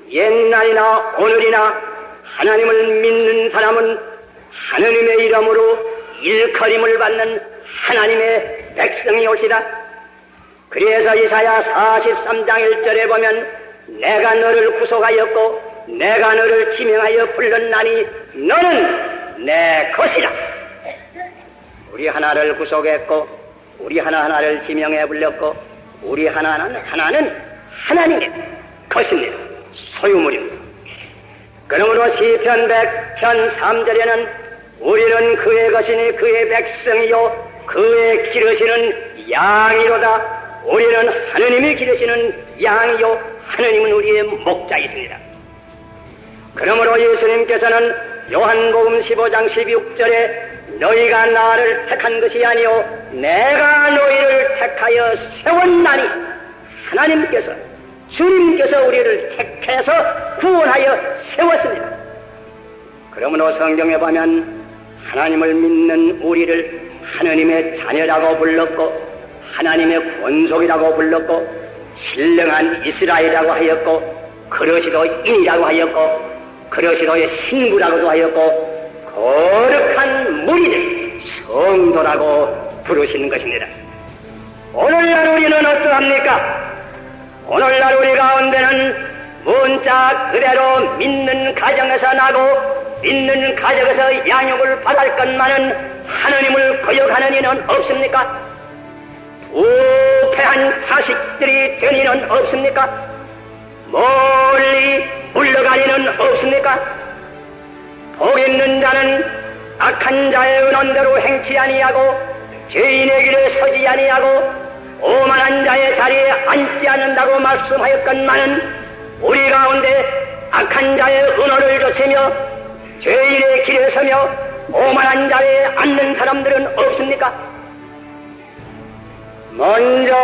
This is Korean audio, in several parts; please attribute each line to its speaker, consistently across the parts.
Speaker 1: 옛날이나 오늘이나 하나님을 믿는 사람은 하느님의 이름으로 일컬임을 받는 하나님의 백성이 올시다. 그래서 이사야 43장 1절에 보면 내가 너를 구속하였고 내가 너를 지명하여 불렀나니 너는 내 것이라. 우리 하나를 구속했고 우리 하나하나를 지명해 불렸고 우리 하나는 하나님의 것입니다. 소유물입니다. 그러므로 시편 100편 3절에는 우리는 그의 것이니 그의 백성이요 그의 기르시는 양이로다. 우리는 하느님이 기르시는 양이요 하느님은 우리의 목자이십니다. 그러므로 예수님께서는 요한복음 15장 16절에 너희가 나를 택한 것이 아니요 내가 너희를 택하여 세웠나니, 하나님께서 주님께서 우리를 택해서 구원하여 세웠습니다. 그러므로 성경에 보면 하나님을 믿는 우리를 하느님의 자녀라고 불렀고 하나님의 권속이라고 불렀고 신령한 이스라엘이라고 하였고 그러시도인이라고 하였고 그러시도의 신부라고도 하였고 거룩한 무리들 성도라고 부르시는 것입니다. 오늘날 우리는 어떠합니까? 오늘날 우리 가운데는 문자 그대로 믿는 가정에서 나고 믿는 가정에서 양육을 받을 것만은 하느님을 거역하는 이는 없습니까? 부패한 자식들이 된 이는 없습니까? 멀리 물러간 이는 없습니까? 복 있는 자는 악한 자의 은원대로 행치 아니하고 죄인의 길에 서지 아니하고 오만한 자의 자리에 앉지 않는다고 말씀하였건만은 우리 가운데 악한 자의 은어를 좇으며 죄인의 길에 서며 오만한 자리에 앉는 사람들은 없습니까? 먼저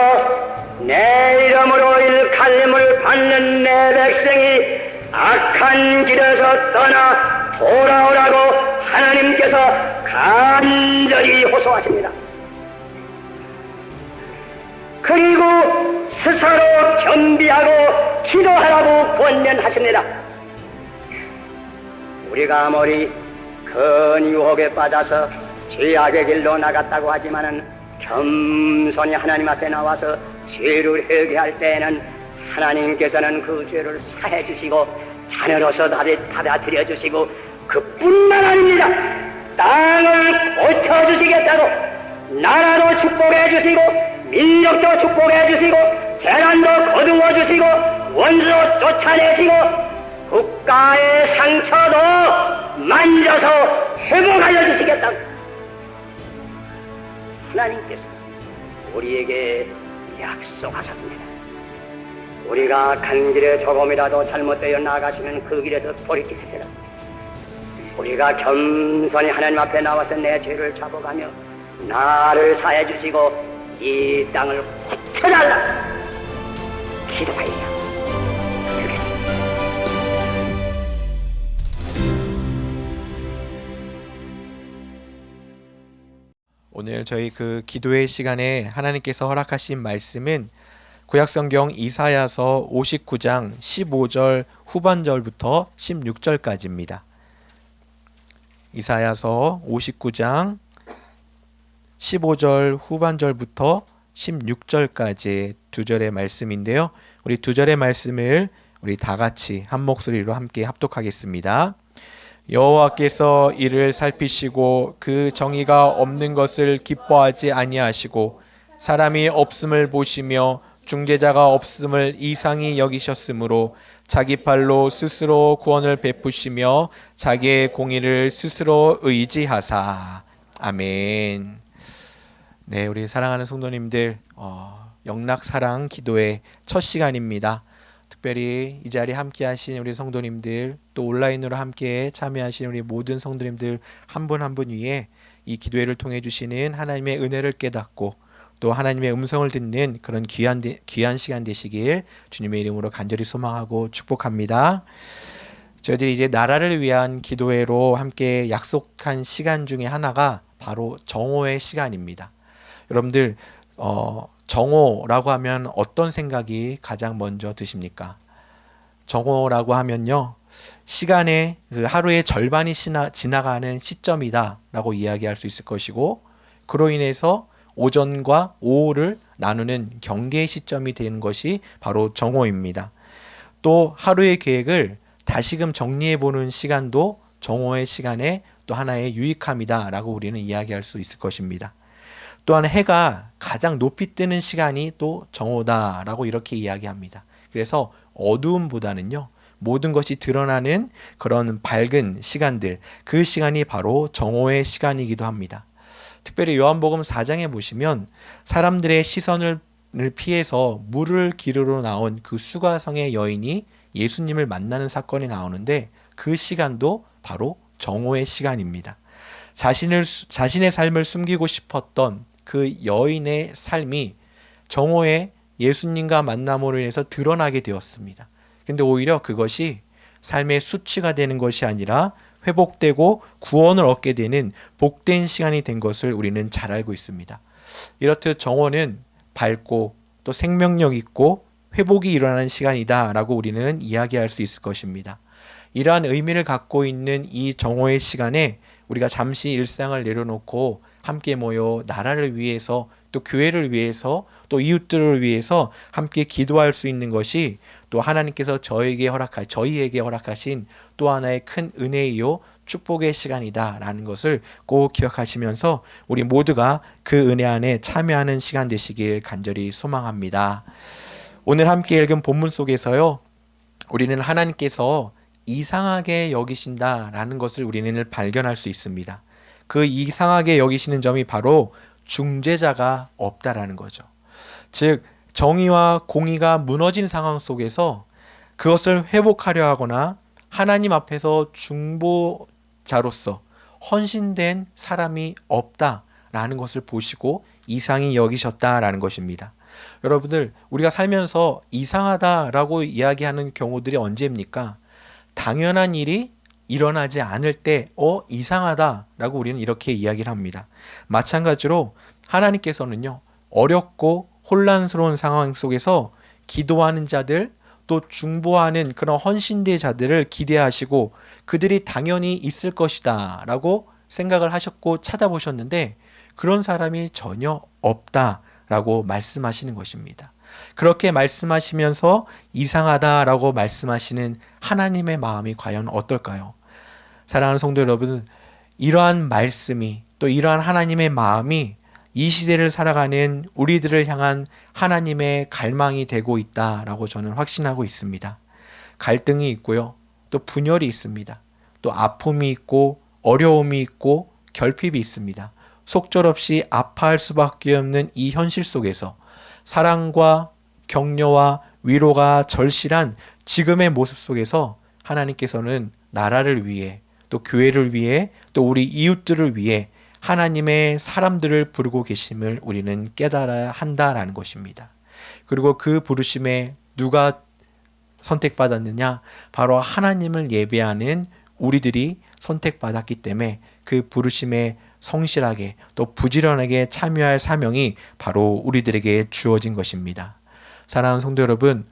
Speaker 1: 내 이름으로 일컬림을 받는 내 백성이 악한 길에서 떠나 돌아오라고 하나님께서 간절히 호소하십니다. 그리고 스스로 겸비하고 기도하라고 권면하십니다. 우리가 아무리 큰 유혹에 빠져서 죄악의 길로 나갔다고 하지만은 겸손히 하나님 앞에 나와서 죄를 회개할 때에는 하나님께서는 그 죄를 사해 주시고 자녀로서 받아들여 주시고 그뿐만 아닙니다. 땅을 고쳐주시겠다고 나라도 축복해 주시고 민족도 축복해 주시고 재난도 거두어 주시고 원수도 쫓아내시고 국가의 상처도 만져서 회복하여 주시겠다고 하나님께서 우리에게 약속하셨습니다. 우리가 간 길에 조금이라도 잘못되어 나가시면 그 길에서 돌이키시리라. 우리가 겸손히 하나님 앞에 나와서 내 죄를 잡아가며 나를 사해 주시고 이 땅을 고쳐달라 기도하여
Speaker 2: 오늘 저희 그 기도의 시간에 하나님께서 허락하신 말씀은 구약성경 이사야서 59장 15절 후반절부터 16절까지입니다. 이사야서 59장 15절 후반절부터 16절까지 두 절의 말씀인데요. 우리 두 절의 말씀을 우리 다 같이 한 목소리로 함께 합독하겠습니다. 여호와께서 이를 살피시고 그 정의가 없는 것을 기뻐하지 아니하시고 사람이 없음을 보시며 중재자가 없음을 이상히 여기셨으므로 자기 팔로 스스로 구원을 베푸시며 자기의 공의를 스스로 의지하사. 아멘. 네, 우리 사랑하는 성도님들, 영락사랑 기도의 첫 시간입니다. 특별히 이 자리에 함께 하신 우리 성도님들, 또 온라인으로 함께 참여하신 우리 모든 성도님들 한 분 한 분 위에 이 기도회를 통해 주시는 하나님의 은혜를 깨닫고 또 하나님의 음성을 듣는 그런 귀한 시간 되시길 주님의 이름으로 간절히 소망하고 축복합니다. 저희들이 이제 나라를 위한 기도회로 함께 약속한 시간 중에 하나가 바로 정오의 시간입니다. 여러분들 정오라고 하면 어떤 생각이 가장 먼저 드십니까? 정오라고 하면요, 시간의 그 하루의 절반이 지나가는 시점이다라고 이야기할 수 있을 것이고, 그로 인해서 오전과 오후를 나누는 경계의 시점이 되는 것이 바로 정오입니다. 또 하루의 계획을 다시금 정리해 보는 시간도 정오의 시간의 또 하나의 유익함이다라고 우리는 이야기할 수 있을 것입니다. 또한 해가 가장 높이 뜨는 시간이 또 정오다라고 이렇게 이야기합니다. 그래서 어두움보다는요, 모든 것이 드러나는 그런 밝은 시간들, 그 시간이 바로 정오의 시간이기도 합니다. 특별히 요한복음 4장에 보시면 사람들의 시선을 피해서 물을 기르러 나온 그 수가성의 여인이 예수님을 만나는 사건이 나오는데, 그 시간도 바로 정오의 시간입니다. 자신의 삶을 숨기고 싶었던 그 여인의 삶이 정오에 예수님과 만남으로 인해서 드러나게 되었습니다. 근데 오히려 그것이 삶의 수치가 되는 것이 아니라 회복되고 구원을 얻게 되는 복된 시간이 된 것을 우리는 잘 알고 있습니다. 이렇듯 정오는 밝고 또 생명력 있고 회복이 일어나는 시간이다라고 우리는 이야기할 수 있을 것입니다. 이러한 의미를 갖고 있는 이 정오의 시간에 우리가 잠시 일상을 내려놓고 함께 모여 나라를 위해서 또 교회를 위해서 또 이웃들을 위해서 함께 기도할 수 있는 것이 또 하나님께서 저희에게 허락하신 또 하나의 큰 은혜이요 축복의 시간이다라는 것을 꼭 기억하시면서 우리 모두가 그 은혜 안에 참여하는 시간 되시길 간절히 소망합니다. 오늘 함께 읽은 본문 속에서요, 우리는 하나님께서 이상하게 여기신다라는 것을 우리는 발견할 수 있습니다. 그 이상하게 여기시는 점이 바로 중재자가 없다라는 거죠. 즉 정의와 공의가 무너진 상황 속에서 그것을 회복하려 하거나 하나님 앞에서 중보자로서 헌신된 사람이 없다라는 것을 보시고 이상히 여기셨다라는 것입니다. 여러분들, 우리가 살면서 이상하다라고 이야기하는 경우들이 언제입니까? 당연한 일이 일어나지 않을 때 이상하다라고 우리는 이렇게 이야기를 합니다. 마찬가지로 하나님께서는요, 어렵고 혼란스러운 상황 속에서 기도하는 자들, 또 중보하는 그런 헌신된 자들을 기대하시고 그들이 당연히 있을 것이다 라고 생각을 하셨고 찾아보셨는데 그런 사람이 전혀 없다라고 말씀하시는 것입니다. 그렇게 말씀하시면서 이상하다라고 말씀하시는 하나님의 마음이 과연 어떨까요? 사랑하는 성도 여러분, 이러한 말씀이 또 이러한 하나님의 마음이 이 시대를 살아가는 우리들을 향한 하나님의 갈망이 되고 있다라고 저는 확신하고 있습니다. 갈등이 있고요, 또 분열이 있습니다. 또 아픔이 있고 어려움이 있고 결핍이 있습니다. 속절없이 아파할 수밖에 없는 이 현실 속에서 사랑과 격려와 위로가 절실한 지금의 모습 속에서 하나님께서는 나라를 위해 또 교회를 위해 또 우리 이웃들을 위해 하나님의 사람들을 부르고 계심을 우리는 깨달아야 한다라는 것입니다. 그리고 그 부르심에 누가 선택받았느냐? 바로 하나님을 예배하는 우리들이 선택받았기 때문에 그 부르심에 성실하게 또 부지런하게 참여할 사명이 바로 우리들에게 주어진 것입니다. 사랑하는 성도 여러분,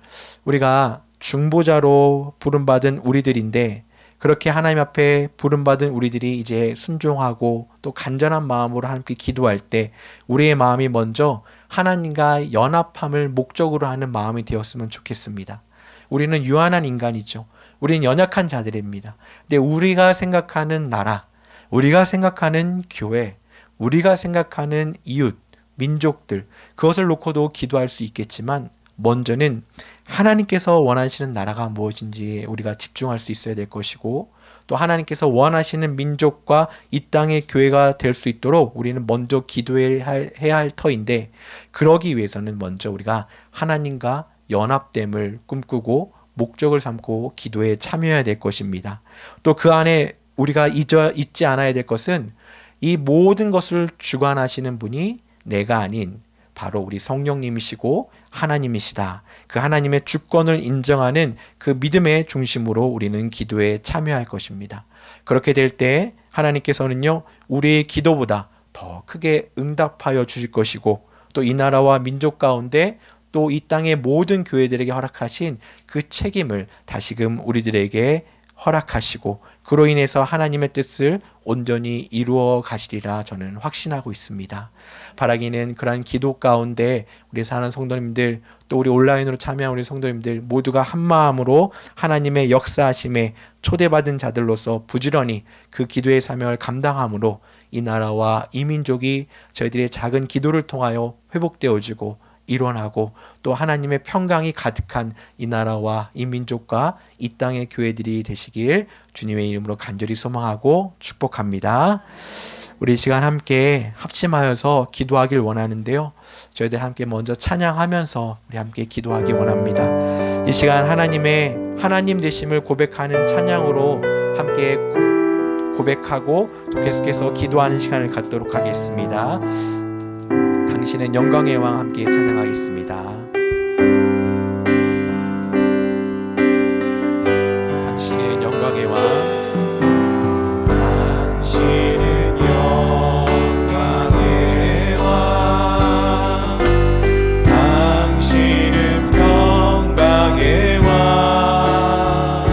Speaker 2: 우리가 중보자로 부름받은 우리들인데 그렇게 하나님 앞에 부름받은 우리들이 이제 순종하고 또 간절한 마음으로 함께 기도할 때 우리의 마음이 먼저 하나님과 연합함을 목적으로 하는 마음이 되었으면 좋겠습니다. 우리는 유한한 인간이죠. 우리는 연약한 자들입니다. 근데 우리가 생각하는 나라, 우리가 생각하는 교회, 우리가 생각하는 이웃, 민족들, 그것을 놓고도 기도할 수 있겠지만 먼저는 하나님께서 원하시는 나라가 무엇인지 우리가 집중할 수 있어야 될 것이고 또 하나님께서 원하시는 민족과 이 땅의 교회가 될 수 있도록 우리는 먼저 기도해야 할 터인데 그러기 위해서는 먼저 우리가 하나님과 연합됨을 꿈꾸고 목적을 삼고 기도에 참여해야 될 것입니다. 또 그 안에 우리가 잊지 않아야 될 것은 이 모든 것을 주관하시는 분이 내가 아닌 바로 우리 성령님이시고 하나님이시다. 그 하나님의 주권을 인정하는 그 믿음의 중심으로 우리는 기도에 참여할 것입니다. 그렇게 될 때 하나님께서는요, 우리의 기도보다 더 크게 응답하여 주실 것이고 또 이 나라와 민족 가운데 또 이 땅의 모든 교회들에게 허락하신 그 책임을 다시금 우리들에게 허락하시고 그로 인해서 하나님의 뜻을 온전히 이루어 가시리라 저는 확신하고 있습니다. 바라기는 그러한 기도 가운데 우리 사랑하는 성도님들, 또 우리 온라인으로 참여한 우리 성도님들 모두가 한 마음으로 하나님의 역사하심에 초대받은 자들로서 부지런히 그 기도의 사명을 감당함으로 이 나라와 이 민족이 저희들의 작은 기도를 통하여 회복되어지고 일원하고 또 하나님의 평강이 가득한 이 나라와 이 민족과 이 땅의 교회들이 되시길 주님의 이름으로 간절히 소망하고 축복합니다. 우리 이 시간 함께 합심하여서 기도하길 원하는데요. 저희들 함께 먼저 찬양하면서 우리 함께 기도하기 원합니다. 이 시간 하나님 되심을 고백하는 찬양으로 함께 고백하고 또 계속해서 기도하는 시간을 갖도록 하겠습니다. 당신은 영광의 왕 함께 찬양하겠습니다. 당신은 영광의 왕, 당신은 영광의 왕, 당신은 평강의 왕,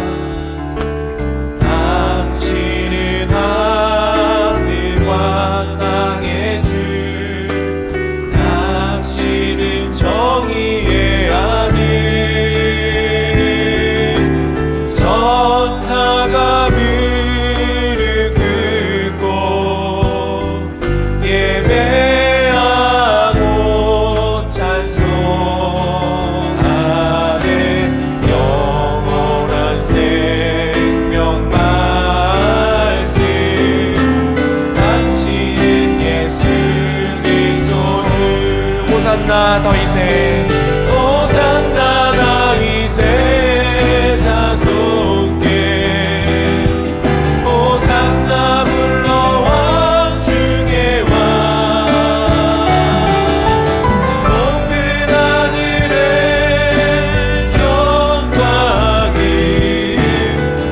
Speaker 2: 당신은 하늘과 땅의 주, 정의의 아들, 천사가 무릎 꿇고 예배하고 찬송하네. 영원한 생명 말씀, 당신은 예수 그리스도 주. 호산나 다윗의 호산나 다윗의 자손께 호산나 불러 왕 중의 왕. 높은 하늘에 영광을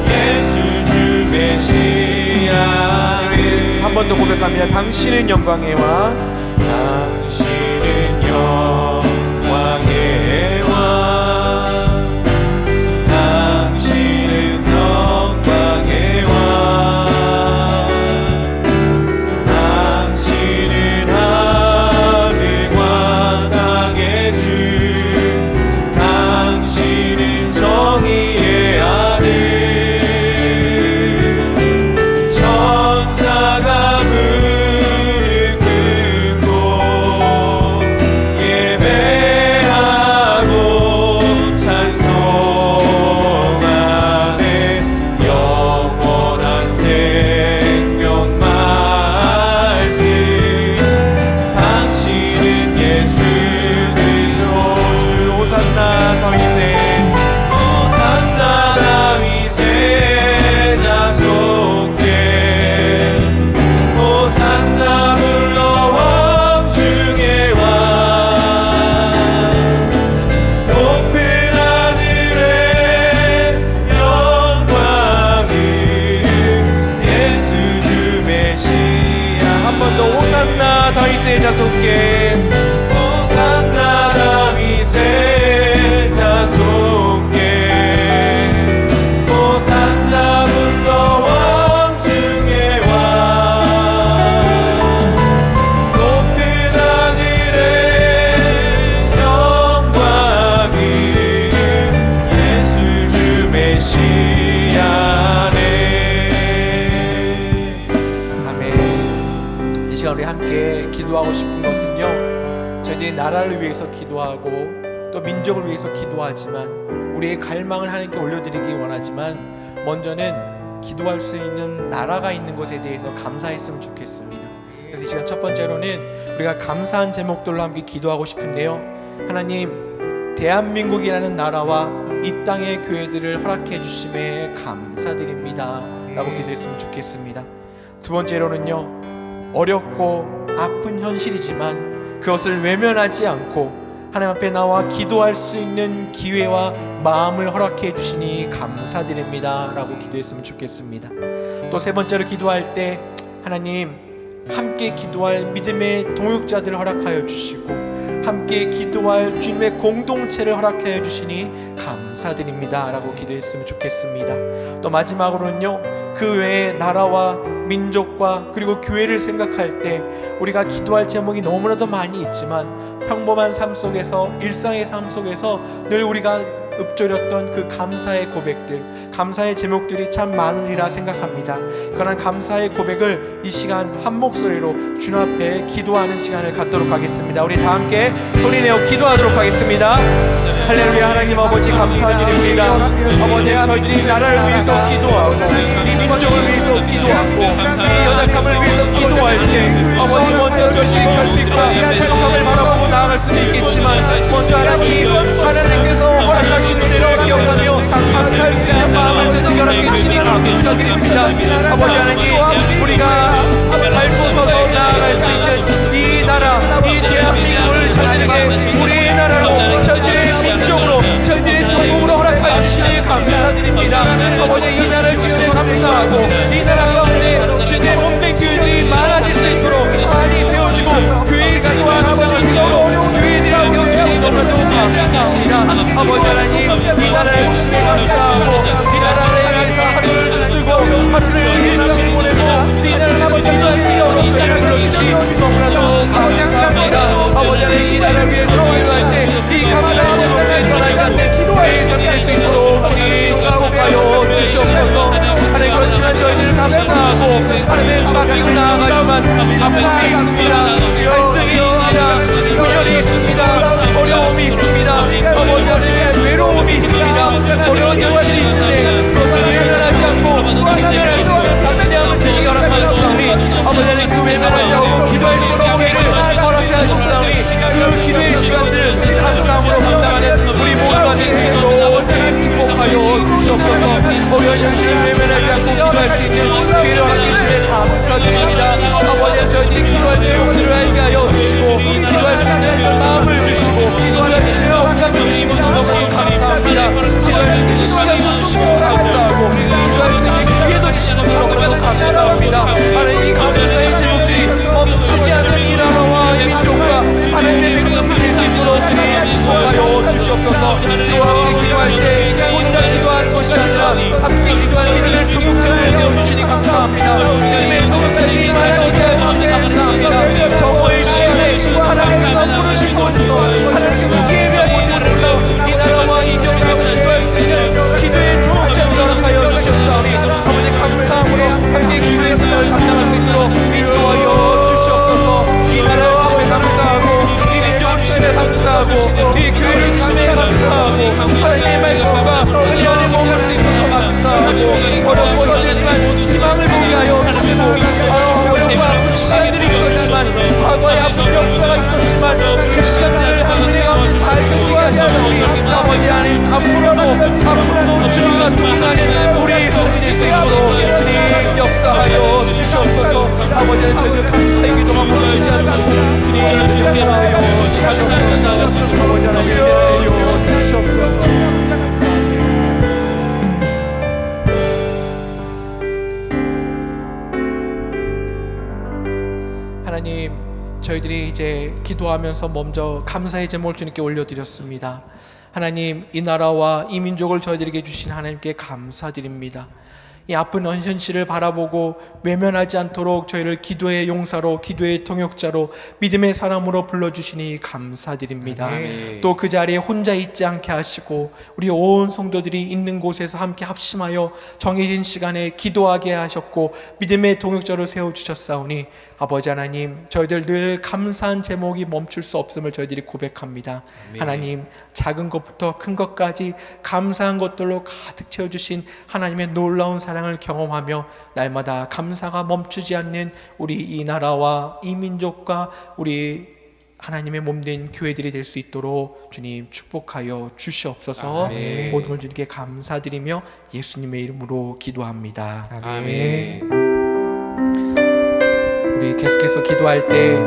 Speaker 2: 예수 주 메시아를. 한 번 더 고백합니다. 당신은 영광의 왕, 당신은 영광의 왕, 당신은 영광의 왕, 당신은 하늘과 땅의 주, 당신은 정의의 아들, 천사가 무릎 꿇고 예배하고 찬송하네. 영원한 생명 말씀, 당신은 예수 그리스도 주. 호산나 다윗의 호산나 다윗의 자손께 호산나 불러 왕 중의 왕. 높은 하늘에 영광을 예수 주 메시아. 한 번 더 호산나 다윗의 자손께 호산나 다윗의 자손께 호산나 불러 왕 중의 왕. 높은 하늘에 영광을 예수 주 메시아네. 아멘. 이 시간 우리 함께 기도하고 싶은 것은요, 저희들이 나라를 위해서 기도하고 또 민족을 위해서 기도하지만 우리의 갈망을 하나님께 올려드리기 원하지만 먼저는 기도할 수 있는 나라가 있는 것에 대해서 감사했으면 좋겠습니다. 그래서 이 시간 첫 번째로는 우리가 감사한 제목들로 함께 기도하고 싶은데요, 하나님, 대한민국이라는 나라와 이 땅의 교회들을 허락해 주심에 감사드립니다 라고 기도했으면 좋겠습니다. 두 번째로는요, 어렵고 아픈 현실이지만 그것을 외면하지 않고 하나님 앞에 나와 기도할 수 있는 기회와 마음을 허락해 주시니 감사드립니다 라고 기도했으면 좋겠습니다. 또 세 번째로 기도할 때 하나님, 함께 기도할 믿음의 동역자들을 허락하여 주시고 함께 기도할 주님의 공동체를 허락하여 주시니 감사드립니다 라고 기도했으면 좋겠습니다. 또 마지막으로는요, 그 외에 나라와 민족과 그리고 교회를 생각할 때 우리가 기도할 제목이 너무나도 많이 있지만 평범한 삶 속에서, 일상의 삶 속에서 늘 우리가 읊조렸던 그 감사의 고백들, 감사의 제목들이 참 많으리라 생각합니다. 그러한 감사의 고백을 이 시간 한 목소리로 주님 앞에 기도하는 시간을 갖도록 하겠습니다. 우리 다 함께 소리내어 기도하도록 하겠습니다. 할렐루야. 하나님 아버지 감사드립니다. 아버지, 저희들이 나라를 위해서 기도하고 이 민족을 위해서 기도하고 이 연약함을 위해서 기도할 때 아버지, 먼저 저희들이 결핍과 패록함을 바라보고 나아갈 수도 있겠지만 먼저 하나님께서 허락하신 은혜를 기억하며 감사할 수 있는 마음을 저희들이 허락해 주시니 감사드립니다. 아버지 하나님, 우리가 밟고 서서 나아갈 수 있는 이 나라, 이 대한민국을 저희들에게 우리나라로, 저희들의 민족으로, 저희들의 종국으로 허락하여 주시니 감사드립니다. 아버지, 이 나라를 주시니 감사하고 이 나라 가운데 주님의 몸된 교회들이 많아질 수 있도록 많이 세워지고 교회가 기도하는 교회들이 세워주시니 너무나도 감사합니다. 아버지 하나님, 이 나라를 주시니 감사하고 이 나라를 향해서 하루를 두고 하루를 일상을 보내고 이 나라를 아버지 기도하시려고 저희를 불러주시니 너무나도 감사합니다. 아버지 하나님, 이 나라를 위해서 기도할 때 이 감사의 제목들이 떠나지 않는 우리의 삶이 될 수 있도록 주님 축복하여 주시옵소서. 하나님, 그렇지만 저희들은 감사하고 하나님의 맡기고 나아가지만 아픔이 있습니다, 갈등이 있습니다, 분열이 있습니다, 어려움이 있습니다, 아버지 하나님 외로움이 있습니다, 어려운 현실이 있는데 그것을 외면하지 않고 생명을 담대함을 드리게 허락하셨사오니 아버지 하나님, 그 외면하지 않고 기도할 수 있는 우리를 허락해 하셨사오니 그 기도의 시간들을 감사함으로 감당하는 우리 모두가 되도록 축복하여 주시옵소서. 어려운 현실을 외면하지 않고 기도할 수 있는 기회를 허락해 주시니 감사드립니다. 아버지, 저희들이 기도할 제목들을 알게 하여 주시고 기도할 수 있는 마음을 주시고 기도할 수 있는 영감을 주시고 너무 감사합니다. 기도할 수 있는 시간도 주시고 감사하고 기도할 수 있는 기회도 주시고 너무나도 감사합니다. 하나님, 이 감사의 제목들이 멈추지 않는 이 나라와 이 민족과 하나님의 백성이 될 수 있도록 주님 축복하여 주시옵소서. 또 함께 기도할 때 혼자 기도하는 것이 아니라 함께 기도하는 믿음의 동역자를 세워주시니 감사합니다. 믿음의 동역자들이 많아지게 해주시니 감사합니다. 정오의 시간에 하나님께서 부르신 곳에서 하나님께서 예배하신 곳에서 이 나라와 이 민족을 위해서 기도할 수 있는 기도의 동역자들을 허락하여 주셨사오니 아버지 감사함으로 함께 기도의 생활을 감당할 수 있도록 인도하여 주시옵소서. 이 나라를 주심에 감사하고 이 민족을 주심에 감사하고 이 교회를 주심에 감사하고 하나님의 말씀과 은혜 안에 머물 수 있어서 감사하고 어렵고 힘들지만 희망을 보게 하여 주시고 어렵고 아픈 시간들이 있었지만 과거에 아픈 역사가 있었지만 그 시간들을 하나님의 가운데 잘 견디게 하시니 아버지 하나님, 앞으로도 주님과 동행하는 우리의 삶이 될 수 있도록 주님 역사하여 주시옵소서. 아버지 하나님, 저희들 감사의 기도가 멈추지 않고 주님 역사하여 주시옵소서. 아버지 하나님, 은혜하여 주시옵소서. 하나님, 저희들이 이제 기도하면서 먼저 감사의 제목을 주님께 올려드렸습니다. 하나님, 이 나라와 이 민족을 저희들에게 주신 하나님께 감사드립니다. 이 아픈 현실을 바라보고 외면하지 않도록 저희를 기도의 용사로, 기도의 통역자로, 믿음의 사람으로 불러주시니 감사드립니다. 또 그 자리에 혼자 있지 않게 하시고 우리 온 성도들이 있는 곳에서 함께 합심하여 정해진 시간에 기도하게 하셨고 믿음의 통역자로 세워주셨사오니 아버지 하나님, 저희들 늘 감사한 제목이 멈출 수 없음을 저희들이 고백합니다. 하나님, 작은 것부터 큰 것까지 감사한 것들로 가득 채워주신 하나님의 놀라운 사랑을 경험하며 날마다 감사가 멈추지 않는 우리 이 나라와 이 민족과 우리 하나님의 몸된 교회들이 될 수 있도록 주님 축복하여 주시옵소서. 모든 걸 주님께 감사드리며 예수님의 이름으로 기도합니다. 아멘. 우리 계속해서 기도할 때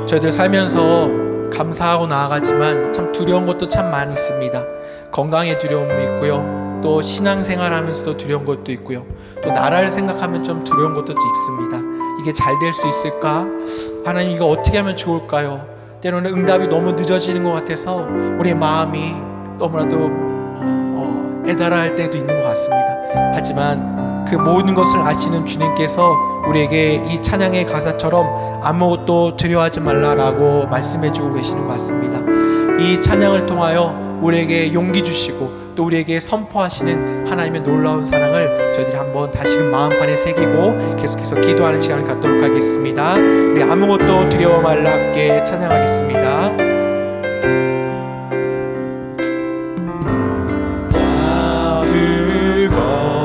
Speaker 2: 저희들 살면서 감사하고 나아가지만 참 두려운 것도 참 많이 있습니다. 건강에 두려움도 있고요, 또 신앙생활 하면서도 두려운 것도 있고요, 또 나라를 생각하면 좀 두려운 것도 있습니다. 이게 잘 될 수 있을까? 하나님, 이거 어떻게 하면 좋을까요? 때로는 응답이 너무 늦어지는 것 같아서 우리의 마음이 너무나도 애달아할 때도 있는 것 같습니다. 하지만 그 모든 것을 아시는 주님께서 우리에게 이 찬양의 가사처럼 아무것도 두려워하지 말라라고 말씀해주고 계시는 것 같습니다. 이 찬양을 통하여 우리에게 용기 주시고 또 우리에게 선포하시는 하나님의 놀라운 사랑을 저희들이 한번 다시금 마음판에 새기고 계속해서 기도하는 시간을 갖도록 하겠습니다. 우리 아무것도 두려워 말라 함께 찬양하겠습니다.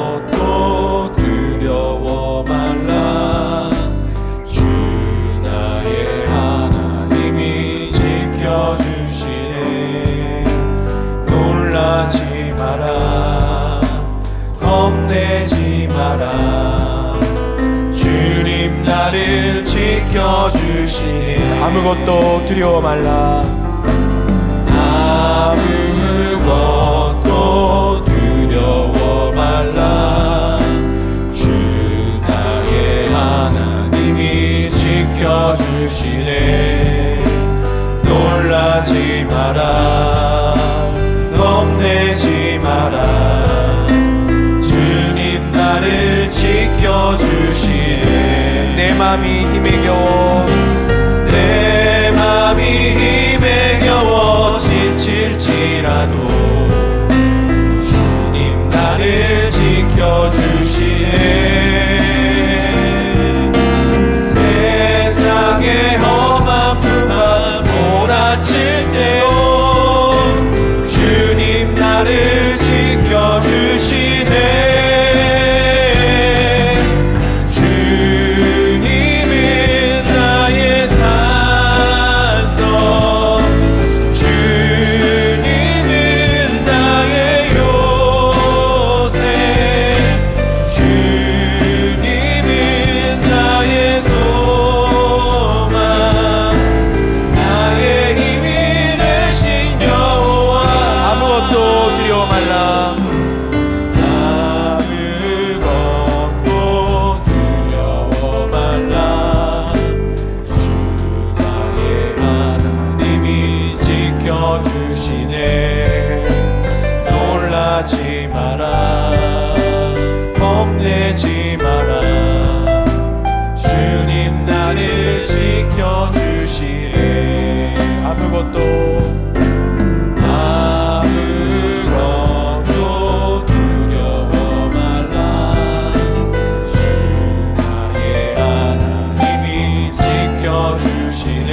Speaker 3: 아무것도 두려워 말라. 주 나의 하나님이 지켜주시네. 놀라지 마라, 겁내지 마라. 주님 나를 지켜주시네.
Speaker 2: 아무것도 두려워 말라.
Speaker 3: 아무것도 두려워 말라. 주 나의 하나님이 지켜주시네. 놀라지 마라, 겁내지 마라. 주님 나를 지켜주시네.
Speaker 2: 내 맘이 힘에 겨워
Speaker 3: 내 맘이 힘에 겨워 지칠지라도 주님 나를 지켜주시네. 세상의 험한 풍파 몰아칠 때요 주님 나를 지켜주시네. 놀라지 마라, 겁내지 마라. 주님 나를 지켜주시네.
Speaker 2: 아무것도
Speaker 3: 두려워 말라. 주 나의 하나님이 지켜주시네.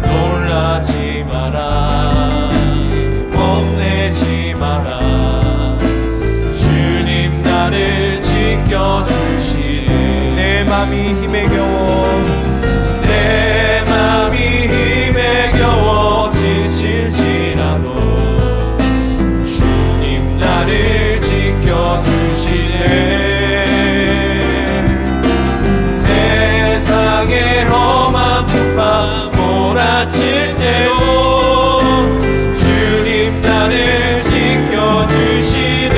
Speaker 3: 놀라지 마라, 겁내지 마라. 주님 나를 지켜주시네.
Speaker 2: 내 맘이 힘에 겨워
Speaker 3: 내 맘이 힘에 겨워 지칠지라도 주님 나를 지켜주시네. 세상의 험한 풍파 몰아칠 때요 주님 나를 지켜주시네.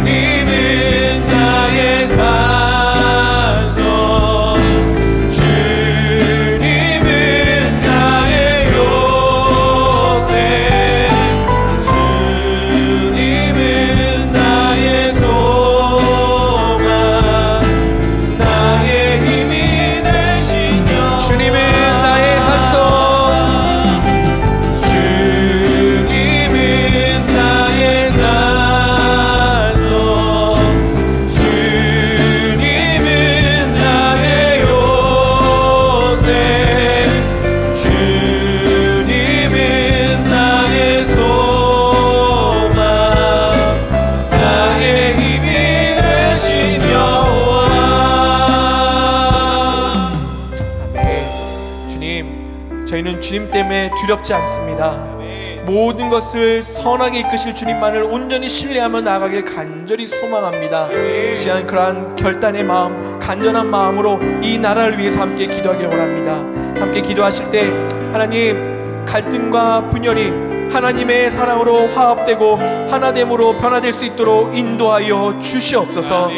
Speaker 3: 주님은 나의 산소, 주님은 나의 요새, 주님은 나의 소망, 나의 힘이 되신 여호와.
Speaker 2: 주님은 나의 산소
Speaker 3: 주님은 나의 산소, 주님은 나의 요새, 주님은 나의 소망, 나의 힘이 되신 여호와.
Speaker 2: 아멘. 주님, 저희는 주님 때문에 두렵지 않습니다. 모든 것을 선하게 이끄실 주님만을 온전히 신뢰하며 나아가길 간절히 소망합니다. 시한 그러한 결단의 마음, 간절한 마음으로 이 나라를 위해서 함께 기도하길 원합니다. 함께 기도하실 때 하나님, 갈등과 분열이 하나님의 사랑으로 화합되고 하나됨으로 변화될 수 있도록 인도하여 주시옵소서.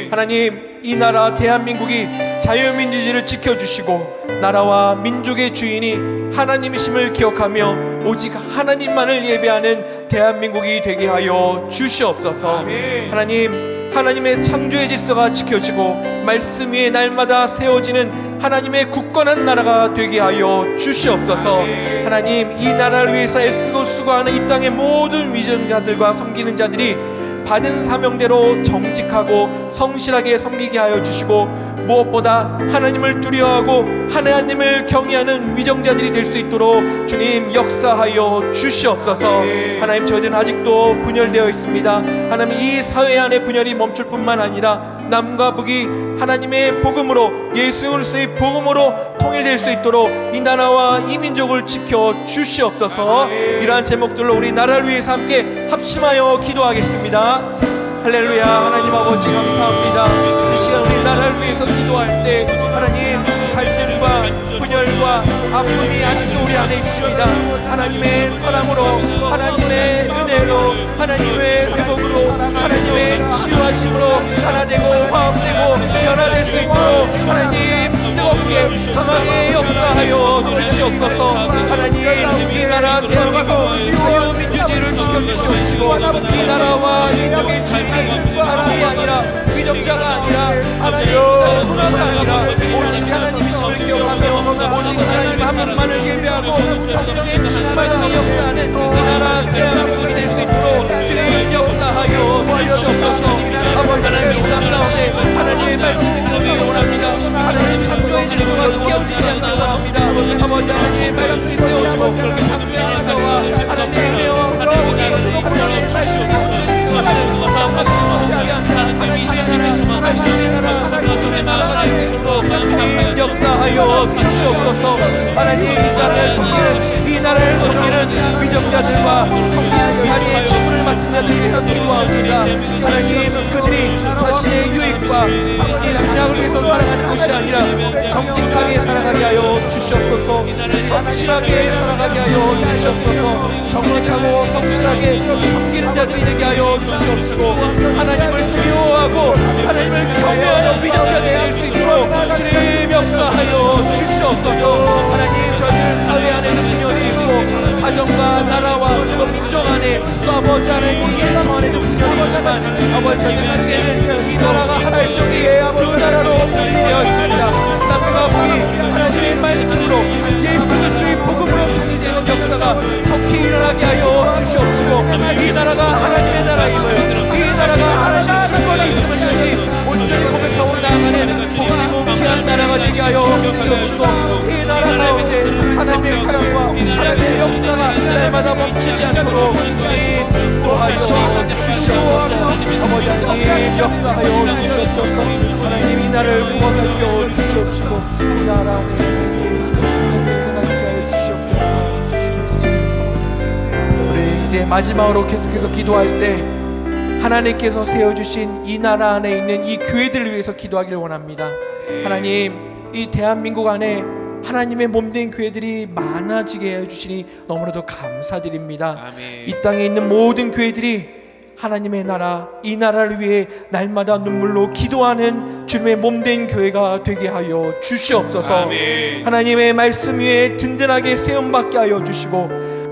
Speaker 2: 하나님, 이 나라 대한민국이 자유민주주의를 지켜주시고 나라와 민족의 주인이 하나님이심을 기억하며 오직 하나님만을 예배하는 대한민국이 되게 하여 주시옵소서. 하나님의 창조의 질서가 지켜지고 말씀 위에 날마다 세워지는 하나님의 굳건한 나라가 되게 하여 주시옵소서. 하나님, 이 나라를 위해서 애쓰고 수고하는 이 땅의 모든 위전자들과 섬기는 자들이 받은 사명대로 정직하고 성실하게 섬기게 하여 주시고 무엇보다 하나님을 두려워하고 하나님을 경외하는 위정자들이 될 수 있도록 주님 역사하여 주시옵소서. 하나님, 저희들은 아직도 분열되어 있습니다. 하나님, 이 사회 안에 분열이 멈출 뿐만 아니라 남과 북이 하나님의 복음으로, 예수 그리스도의 복음으로 통일될 수 있도록 이 나라와 이 민족을 지켜 주시옵소서. 이러한 제목들로 우리 나라를 위해서 함께 합심하여 기도하겠습니다. 할렐루야. 하나님 아버지 감사합니다. 이 시간 우리 나라를 위해서 기도할 때 하나님, 갈등과 분열과 아픔이 아직도 우리 안에 있습니다. 하나님의 사랑으로, 하나님의 은혜로, 하나님의 회복으로, 하나님의 치유하심으로 하나 되고 화합되고 변화될 수 있도록 하나님 뜨겁게 강하게 역사하여 주시옵소서. 하나님, 이 나라 대한민국 자유민주주의를 지켜주시옵시고 이 나라와 민족의 주인이 사람이 아니라 위정자가 아니라 하나님의 문화가 아니라 오직 하나님이심을 기억하며 오직 하나님 한 분만을 예배하고 성령의 충만함이 역사하는 이 나라 대한민국이 될 수 있도록 주님 역사하여 주시옵소서. 아버지 하나님, 이 땅 가운데 하나님의 말씀이 들어오기 원합니다. 하나님 창조의 질서가 깨어지지 않기 원합니다. 아버지 하나님의 말씀이 세워지고 창조의 질서와 하나님의 은혜와 회복이 하나님의 말씀이 세워지는 하나님 역사하여 주시옵소서. 하나님, 이 나라를 섬기는 위정자들과 섬기는 자리에 책임을 맡은 자들을 위해서 기도합니다. 하나님, 그들이 자신의 유익과 아버지 당신을 위해서 살아가는 것이 아니라 정직하게 살아가게 하여 주시옵소서. 성실하게 살아가게 하여 주시옵소서. 정직하고 성실하게 섬기는 자들이 되게 하여 주시옵시고 하나님을 두려워하고 하나님을 경외하는 위정자들이 될 수 있도록 주님 역사하여 주시옵소서. 하나님, 저희들 사회 안에는 분열이 있고 가정과 나라와 또 민족 안에 또 아버지 하나님 이 일성 안에도 분열이 있지만 아버지 저희들에게는 이 나라가 하나의 쪽이 두 나라로 분리되어 있습니다. 남과 북이 하나님의 말씀으로 예수 그리스도의 복음으로 통일되는 역사가 속히 일어나게 하여 주시옵시고 이 나라가 하나님의 나라임을, 이 나라가 하나님의 주권이 있음을 저희들이 온전히 고백하고 나아가는 복음이고 귀한 나라가 되게 하여 주시옵시고 이 나라 가운데 하나님의 사랑과 하나님의 역사가 날마다 멈추지 않도록 주님 인도하여 주시옵소서. 아버지 하나님 역사하여 주시옵소서. 하나님, 이 나라를 구워 살려 주시옵시고 이 나라 우리 이제 마지막으로 계속해서 기도할 때 하나님께서 세워주신 이 나라 안에 있는 이 교회들을 위해서 기도하기를 원합니다. 하나님, 이 대한민국 안에 하나님의 몸된 교회들이 많아지게 해주시니 너무나도 감사드립니다.
Speaker 3: 아멘.
Speaker 2: 이 땅에 있는 모든 교회들이 하나님의 나라, 이 나라를 위해 날마다 눈물로 기도하는 주님의 몸된 교회가 되게 하여 주시옵소서.
Speaker 3: 아멘.
Speaker 2: 하나님의 말씀 위에 든든하게 세움받게 하여 주시고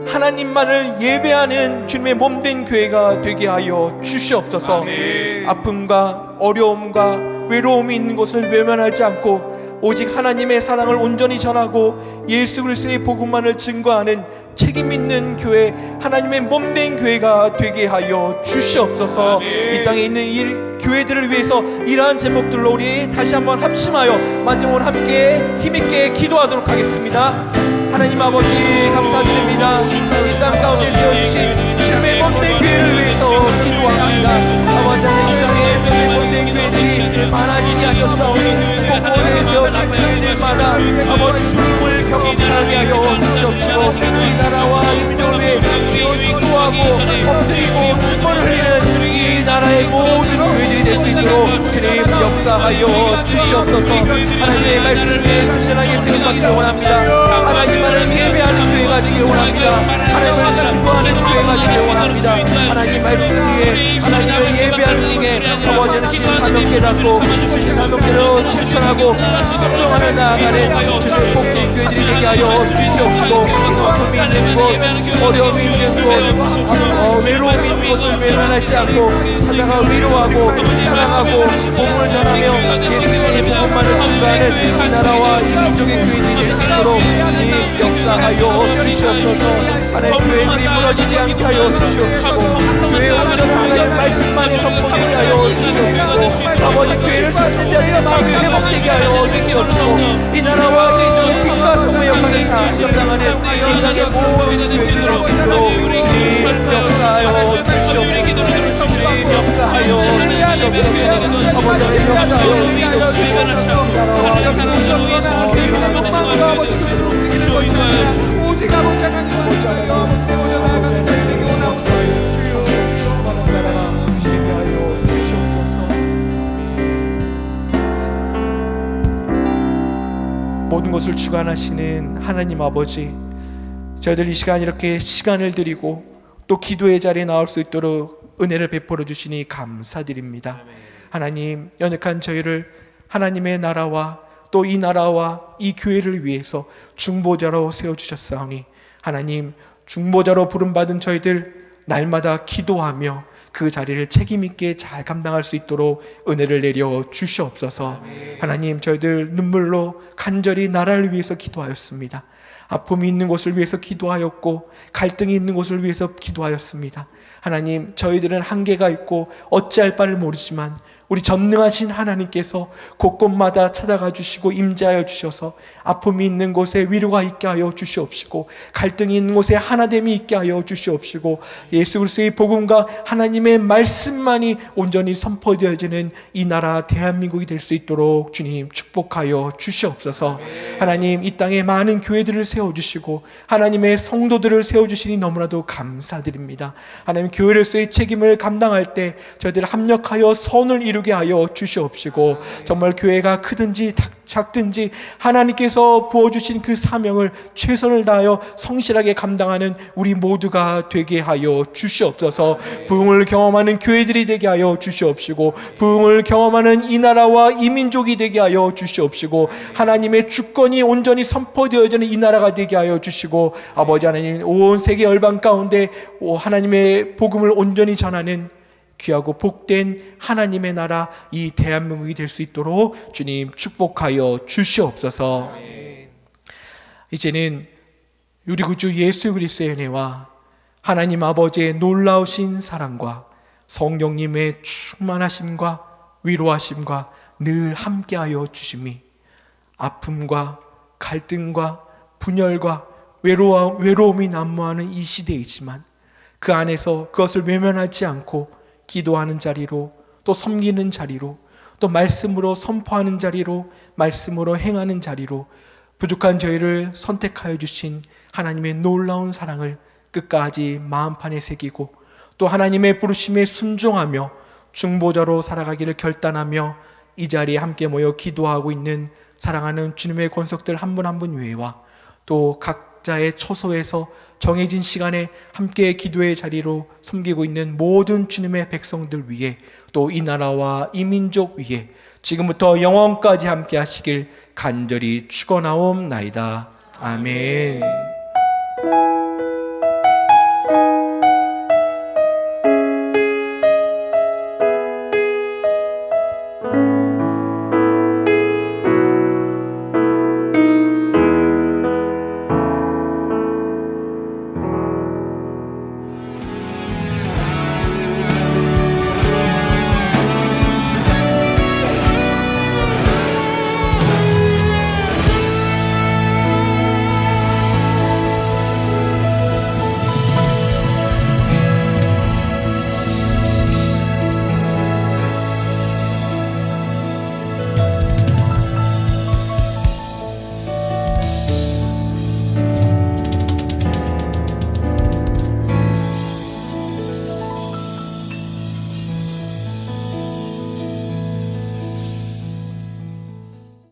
Speaker 2: 하나님만을 예배하는 주님의 몸된 교회가 되게 하여 주시옵소서.
Speaker 3: 아멘.
Speaker 2: 아픔과 어려움과 외로움이 있는 곳을 외면하지 않고 오직 하나님의 사랑을 온전히 전하고 예수 그리스도의 복음만을 증거하는 책임 있는 교회, 하나님의 몸된 교회가 되게 하여 주시옵소서.
Speaker 3: 아멘.
Speaker 2: 이 땅에 있는 이 교회들을 위해서 이러한 제목들로 우리 다시 한번 합심하여 마지막으로 함께 힘있게 기도하도록 하겠습니다. 하나님 아버지 감사드립니다. 이 땅 가운데 세워주신 주님의 몸된 교회를 위해서 기도합니다. 아버지 하나님, 이 땅에 주님의 몸된 교회들이 많아지게 하셨사오니 곳곳에 세워진 교회들마다 아버지 주님을 경험하게 하여 주시옵시고 이 나라와 이 민족을 위해 기도하고 엎드리고 눈물을 흘리는 이 나라의 모든 교회들이 될 수 있도록 주님 역사하여 주시옵소서. 하나님의 말씀을 위해 단순하게 세움받기를 원합니다. 하나님만을 예배하는 교회가 되길 원합니다. 하나님을 증거하는 교회가 되길 원합니다. 하나님 말씀 위에 하나님을 예배하는 중에 아버지는 신사명 사명대로 깨닫고 주신 사명대로 실천하고 순종하며 나아가는 주의 복된 교회들이 되게 하여 주시옵시고 아픔이 있는 곳, 어려움이 있는 곳, 외로움이 있는 곳을 외면하지 않고 찾아가 위로하고 사랑하고 복음을 전하며 예수의 복음만을 증거하는 이 나라와 이 민족의 교회들이 될 수 있도록 주님 역사하여 주시옵소서. 하나님 교회들이 무너지지 않게 하여 주시옵시고 교회 온전한 하나님 말씀만이 선포되게 하여 주시옵시고 아버지 교회를 쌓는 자들의 마음이 회복되게 하여 주시옵시고 이 나라와 민족의 빛과 소금의 역할을 잘 감당하는 이 땅의 모든 교회들이 될 수 있도록 주님 역사하여 주시옵소서. 주님 역사하여 주시옵소서. 아버지 하나님 역사하여 주시옵소서.
Speaker 4: 오직 아버지 하나님
Speaker 2: 모든 것을 주관하시는 하나님 아버지, 저희들 이 시간 이렇게 시간을 드리고 또 기도의 자리에 나올 수 있도록 은혜를 베풀어 주시니 감사드립니다. 하나님, 연약한 저희를 하나님의 나라와 또 이 나라와 이 교회를 위해서 중보자로 세워주셨사오니 하나님, 중보자로 부름받은 저희들 날마다 기도하며 그 자리를 책임있게 잘 감당할 수 있도록 은혜를 내려 주시옵소서. 하나님, 저희들 눈물로 간절히 나라를 위해서 기도하였습니다. 아픔이 있는 곳을 위해서 기도하였고 갈등이 있는 곳을 위해서 기도하였습니다. 하나님, 저희들은 한계가 있고 어찌할 바를 모르지만 우리 전능하신 하나님께서 곳곳마다 찾아가 주시고 임재하여 주셔서 아픔이 있는 곳에 위로가 있게 하여 주시옵시고 갈등이 있는 곳에 하나됨이 있게 하여 주시옵시고 예수 그리스도의 복음과 하나님의 말씀만이 온전히 선포되어지는 이 나라 대한민국이 될 수 있도록 주님 축복하여 주시옵소서. 하나님, 이 땅에 많은 교회들을 세워주시고 하나님의 성도들을 세워주시니 너무나도 감사드립니다. 하나님, 교회로서의 책임을 감당할 때 저희들 합력하여 선을 이루게 하여 주시옵시고 정말 교회가 크든지 작든지 하나님께서 부어주신 그 사명을 최선을 다하여 성실하게 감당하는 우리 모두가 되게 하여 주시옵소서. 부흥을 경험하는 교회들이 되게 하여 주시옵시고 부흥을 경험하는 이 나라와 이 민족이 되게 하여 주시옵시고 하나님의 주권이 온전히 선포되어지는 이 나라가 되게 하여 주시고 아버지 하나님, 온 세계 열방 가운데 하나님의 복음을 온전히 전하는 귀하고 복된 하나님의 나라 이 대한민국이 될 수 있도록 주님 축복하여 주시옵소서. 이제는 우리 구주 예수 그리스도의 은혜와 하나님 아버지의 놀라우신 사랑과 성령님의 충만하심과 위로하심과 늘 함께하여 주심이 아픔과 갈등과 분열과 외로움이 난무하는 이 시대이지만 그 안에서 그것을 외면하지 않고 기도하는 자리로 또 섬기는 자리로 또 말씀으로 선포하는 자리로 말씀으로 행하는 자리로 부족한 저희를 선택하여 주신 하나님의 놀라운 사랑을 끝까지 마음판에 새기고 또 하나님의 부르심에 순종하며 중보자로 살아가기를 결단하며 이 자리에 함께 모여 기도하고 있는 사랑하는 주님의 권속들 한 분 한 분 외에와 또 각자의 처소에서 정해진 시간에 함께 기도의 자리로 섬기고 있는 모든 주님의 백성들 위해 또 이 나라와 이 민족 위해 지금부터 영원까지 함께 하시길 간절히 축원하옵나이다. 아멘.